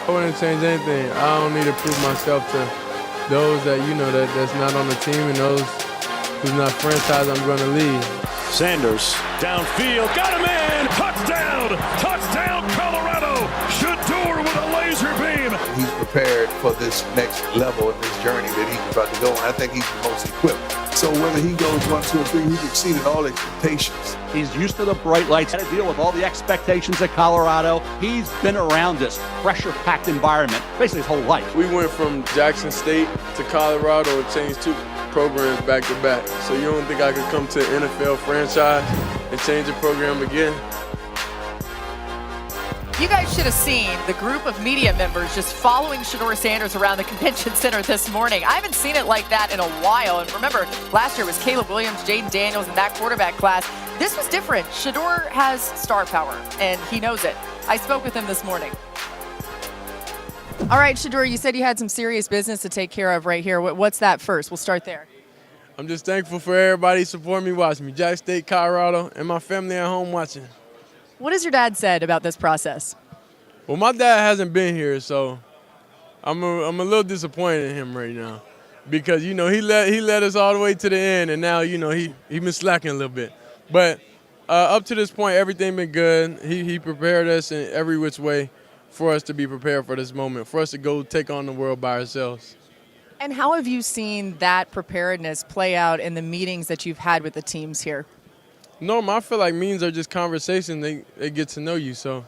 I wouldn't change anything. I don't need to prove myself to those that, that's not on the team and those who's not franchise I'm going to lead. Sanders downfield, got him in, touchdown, Colorado. Shedeur with a laser beam. He's prepared for this next level in this journey that he's about to go, and I think he's the most equipped. So whether he goes 1, 2, or 3, he's exceeded all expectations. He's used to the bright lights, had to deal with all the expectations at Colorado. He's been around this pressure-packed environment basically his whole life. We went from Jackson State to Colorado and changed 2 programs back to back. So you don't think I could come to an NFL franchise and change the program again? You guys should have seen the group of media members just following Shedeur Sanders around the convention center this morning. I haven't seen it like that in a while. And remember, last year was Caleb Williams, Jaden Daniels, and that quarterback class. This was different. Shedeur has star power, and he knows it. I spoke with him this morning. All right, Shedeur, you said you had some serious business to take care of right here. What's that first? We'll start there. I'm just thankful for everybody supporting me, watching me. Jackson State, Colorado, and my family at home watching. What has your dad said about this process? Well, my dad hasn't been here, so I'm a little disappointed in him right now because, he led us all the way to the end, and now, he been slacking a little bit. But up to this point, everything been good. He prepared us in every which way for us to be prepared for this moment, for us to go take on the world by ourselves. And how have you seen that preparedness play out in the meetings that you've had with the teams here? Norm, I feel like meetings are just conversation. They get to know you. So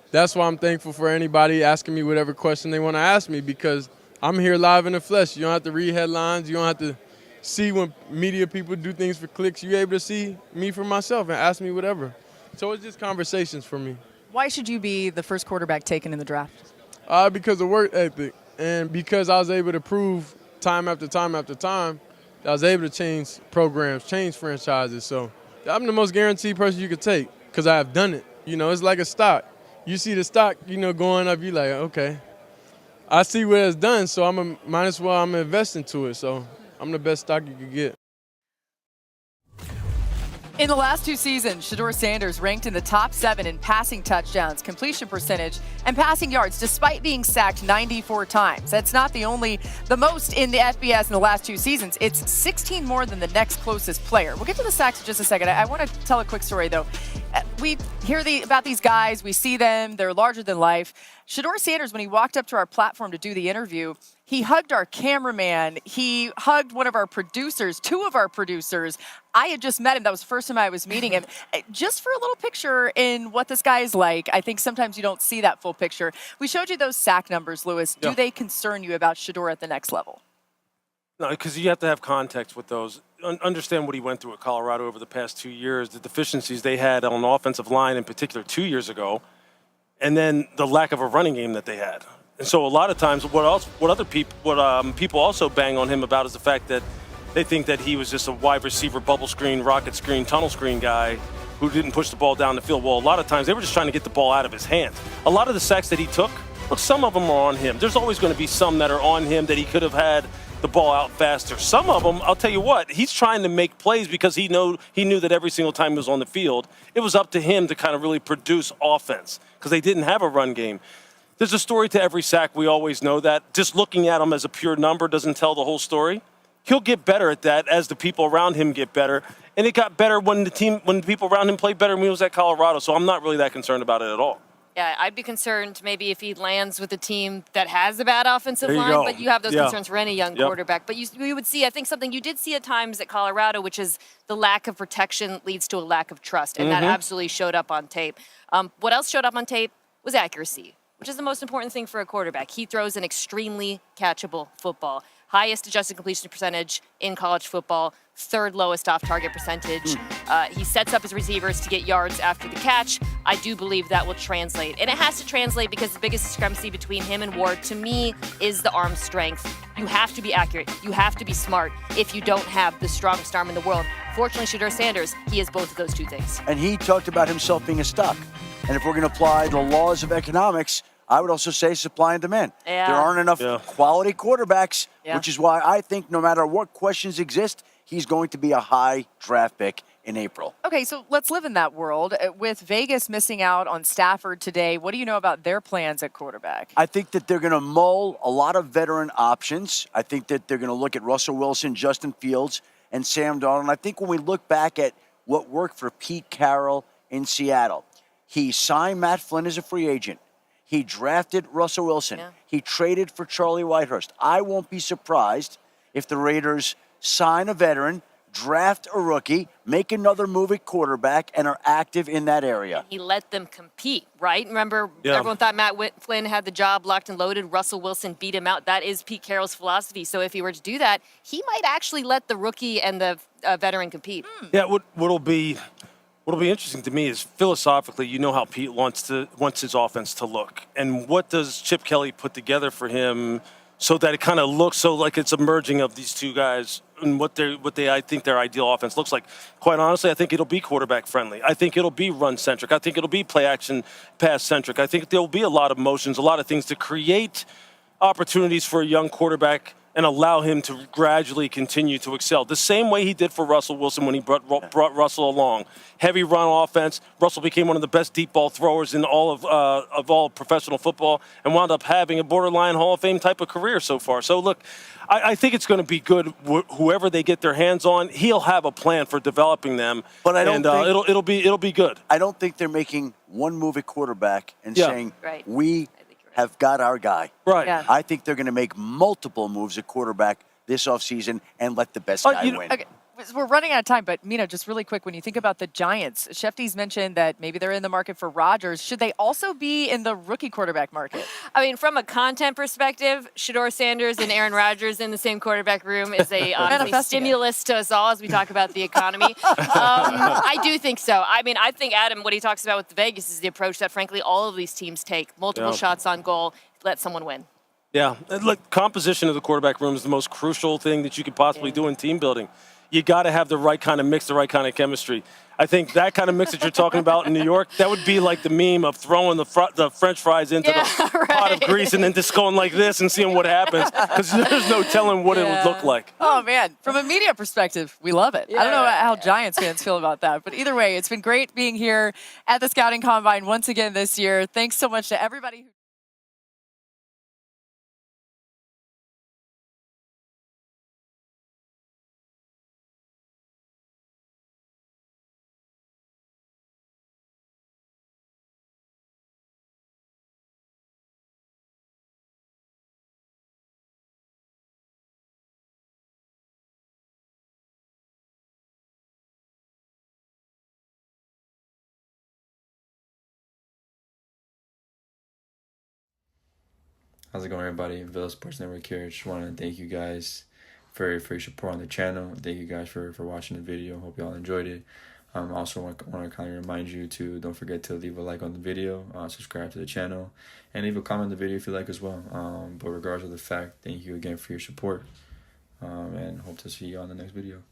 that's why I'm thankful for anybody asking me whatever question they want to ask me because I'm here live in the flesh. You don't have to read headlines. You don't have to see when media people do things for clicks. You're able to see me for myself and ask me whatever. So it's just conversations for me. Why should you be the first quarterback taken in the draft? Because of work ethic and because I was able to prove time after time after time I was able to change programs, change franchises. So I'm the most guaranteed person you could take because I have done it. It's like a stock. You see the stock, going up, you're like, okay. I see what it's done, so might as well I'm investing to it. So I'm the best stock you could get. In the last 2 seasons, Shedeur Sanders ranked in the top 7 in passing touchdowns, completion percentage, and passing yards, despite being sacked 94 times. That's not the most in the FBS in the last 2 seasons. It's 16 more than the next closest player. We'll get to the sacks in just a second. I want to tell a quick story, though. We hear about these guys. We see them. They're larger than life. Shedeur Sanders, when he walked up to our platform to do the interview, he hugged our cameraman. He hugged one of our producers, 2 of our producers. I had just met him. That was the first time I was meeting him. Just for a little picture in what this guy is like. I think sometimes you don't see that full picture. We showed you those sack numbers, Lewis. Yeah. Do they concern you about Shedeur at the next level? No, because you have to have context with those. Understand what he went through at Colorado over the past 2 years, the deficiencies they had on the offensive line in particular 2 years ago, and then the lack of a running game that they had. And so a lot of times people also bang on him about is the fact that they think that he was just a wide receiver, bubble screen, rocket screen, tunnel screen guy who didn't push the ball down the field. Well, a lot of times they were just trying to get the ball out of his hands. A lot of the sacks that he took, look, some of them are on him. There's always going to be some that are on him that he could have had the ball out faster. Some of them, I'll tell you what, he's trying to make plays because he knew that every single time he was on the field, it was up to him to kind of really produce offense because they didn't have a run game. There's a story to every sack. We always know that. Just looking at him as a pure number doesn't tell the whole story. He'll get better at that as the people around him get better. And it got better when the people around him played better when he was at Colorado. So I'm not really that concerned about it at all. Yeah, I'd be concerned maybe if he lands with a team that has a bad offensive line, go. but you have those Yeah. concerns for any young quarterback. But we would see, I think, something you did see at times at Colorado, which is the lack of protection leads to a lack of trust, and that absolutely showed up on tape. What else showed up on tape was accuracy, which is the most important thing for a quarterback. He throws an extremely catchable football. Highest adjusted completion percentage in college football, 3rd lowest off-target percentage. He sets up his receivers to get yards after the catch. I do believe that will translate. And it has to translate because the biggest discrepancy between him and Ward, to me, is the arm strength. You have to be accurate. You have to be smart if you don't have the strongest arm in the world. Fortunately, Shedeur Sanders, he has both of those 2 things. And he talked about himself being a stock. And if we're going to apply the laws of economics, I would also say supply and demand. Yeah. There aren't enough quality quarterbacks, Yeah. which is why I think no matter what questions exist, he's going to be a high draft pick in April. Okay, so let's live in that world. With Vegas missing out on Stafford today, what do you know about their plans at quarterback? I think that they're going to mull a lot of veteran options. I think that they're going to look at Russell Wilson, Justin Fields, and Sam Darnold. And I think when we look back at what worked for Pete Carroll in Seattle, he signed Matt Flynn as a free agent. He drafted Russell Wilson. Yeah. He traded for Charlie Whitehurst. I won't be surprised if the Raiders sign a veteran, draft a rookie, make another move at quarterback, and are active in that area. He let them compete, right? Remember, Yeah. everyone thought Matt Flynn had the job locked and loaded. Russell Wilson beat him out. That is Pete Carroll's philosophy. So if he were to do that, he might actually let the rookie and the veteran compete. Yeah, what'll be interesting to me is philosophically, you know how Pete wants his offense to look, and what does Chip Kelly put together for him so that it kind of looks so like it's a merging of these two guys and what I think their ideal offense looks like. Quite honestly, I think it'll be quarterback friendly. I think it'll be run centric. I think it'll be play action pass centric. I think there'll be a lot of motions, a lot of things to create opportunities for a young quarterback and allow him to gradually continue to excel. The same way he did for Russell Wilson when he brought Russell along. Heavy run offense. Russell became one of the best deep ball throwers in all of all professional football and wound up having a borderline Hall of Fame type of career so far. So, look, I think it's going to be good. Whoever they get their hands on, he'll have a plan for developing them. But I don't think it'll be good. I don't think they're making one move at quarterback and saying, Right. we have got our guy. Right. Yeah. I think they're going to make multiple moves at quarterback this offseason and let the best guy win. Okay. We're running out of time, but Mina, just really quick, when you think about the Giants, Shefty's mentioned that maybe they're in the market for Rodgers. Should they also be in the rookie quarterback market? I mean, from a content perspective, Shedeur Sanders and Aaron Rodgers in the same quarterback room is a stimulus to us all as we talk about the economy. I do think so. I mean, I think, Adam, what he talks about with Vegas is the approach that, frankly, all of these teams take. Multiple shots on goal, let someone win. Yeah, and look, composition of the quarterback room is the most crucial thing that you could possibly do in team building. You got to have the right kind of mix, the right kind of chemistry. I think that kind of mix that you're talking about in New York, that would be like the meme of throwing the French fries into the pot of grease and then just going like this and seeing what happens, because there's no telling what it would look like. Oh, man. From a media perspective, we love it. I don't know how Giants fans feel about that. But either way, it's been great being here at the Scouting Combine once again this year. Thanks so much to everybody who How's it going, everybody? Villa Sports Network here. Just want to thank you guys for your support on the channel. Thank you guys for watching the video. Hope you all enjoyed it. Also want to kind of remind you to don't forget to leave a like on the video, subscribe to the channel, and leave a comment on the video if you like as well. But regardless of the fact, thank you again for your support, and hope to see you on the next video.